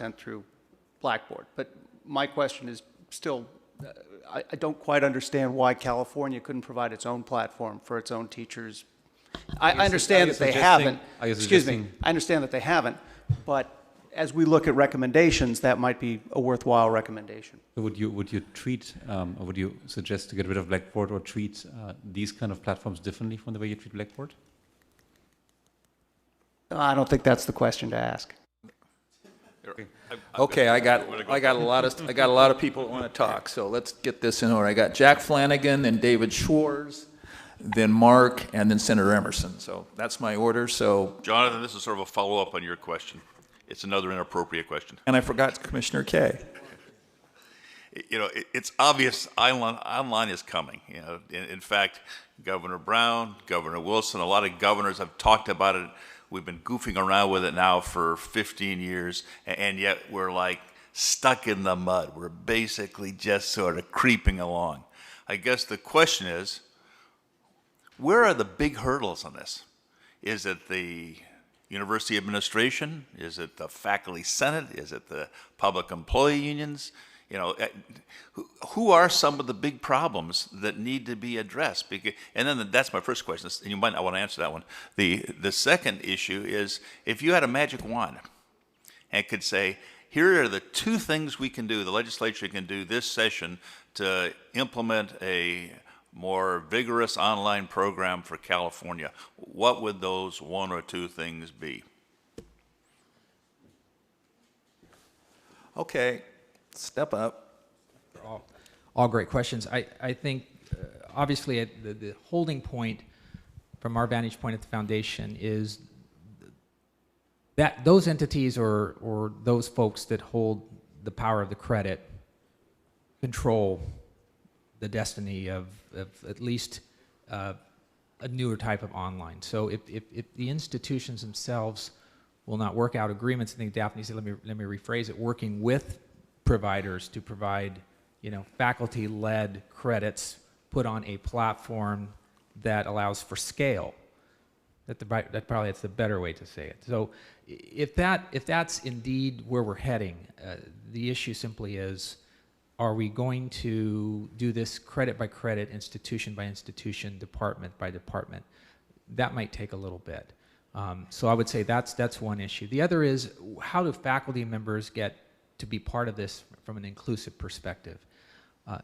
content through Blackboard. But my question is still, I don't quite understand why California couldn't provide its own platform for its own teachers. I understand that they haven't. Excuse me. I understand that they haven't, but as we look at recommendations, that might be a worthwhile recommendation. Would you treat, or would you suggest to get rid of Blackboard or treat these kind of platforms differently from the way you treat Blackboard? I don't think that's the question to ask. Okay, I got a lot of people that want to talk, so let's get this in order. I got Jack Flanagan, then David Schwartz, then Mark, and then Senator Emerson. So that's my order. So Jonathan, this is sort of a follow-up on your question. It's another inappropriate question. And I forgot Commissioner Kaye. You know, it's obvious online is coming. You know, in fact, Governor Brown, Governor Wilson, a lot of governors have talked about it. We've been goofing around with it now for 15 years, and yet we're like stuck in the mud. We're basically just sort of creeping along. I guess the question is, where are the big hurdles on this? Is it the university administration? Is it the faculty senate? Is it the public employee unions? You know, who are some of the big problems that need to be addressed? And then that's my first question, and you might not want to answer that one. The second issue is, if you had a magic wand and could say, here are the two things we can do, the legislature can do this session to implement a more vigorous online program for California, what would those one or two things be? Okay. Step up. All great questions. I think, obviously, the holding point from our vantage point at the foundation is that those entities or those folks that hold the power of the credit control the destiny of at least a newer type of online. So if the institutions themselves will not work out agreements, I think Daphne said, let me rephrase it, working with providers to provide, you know, faculty-led credits put on a platform that allows for scale. That probably is the better way to say it. So if that's indeed where we're heading, the issue simply is, are we going to do this credit by credit, institution by institution, department by department? That might take a little bit. So I would say that's one issue. The other is, how do faculty members get to be part of this from an inclusive perspective?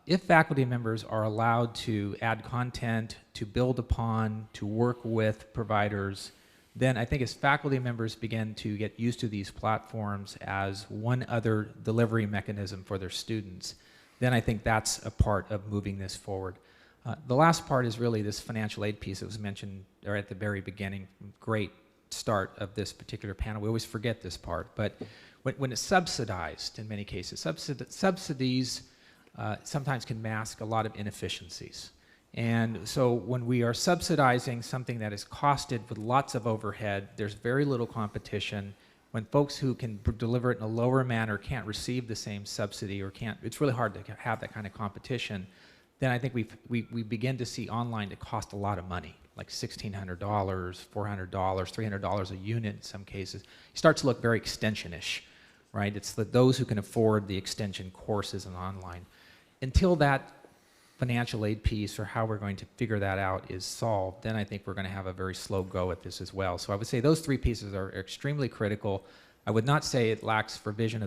If faculty members are allowed to add content, to build upon, to work with providers, then I think as faculty members begin to get used to these platforms as one other delivery mechanism for their students, then I think that's a part of moving this forward. The last part is really this financial aid piece that was mentioned right at the very beginning. Great start of this particular panel. We always forget this part, but when it's subsidized, in many cases, subsidies sometimes can mask a lot of inefficiencies. And so when we are subsidizing something that is costed with lots of overhead, there's very little competition. When folks who can deliver it in a lower manner can't receive the same subsidy or can't, it's really hard to have that kind of competition, then I think we begin to see online that cost a lot of money, like $1,600, $400, $300 a unit in some cases. It starts to look very extension-ish, right? It's those who can afford the extension courses and online. Until that financial aid piece or how we're going to figure that out is solved, then I think we're going to have a very slow go at this as well. So I would say those three pieces are extremely critical. I would not say it lacks for vision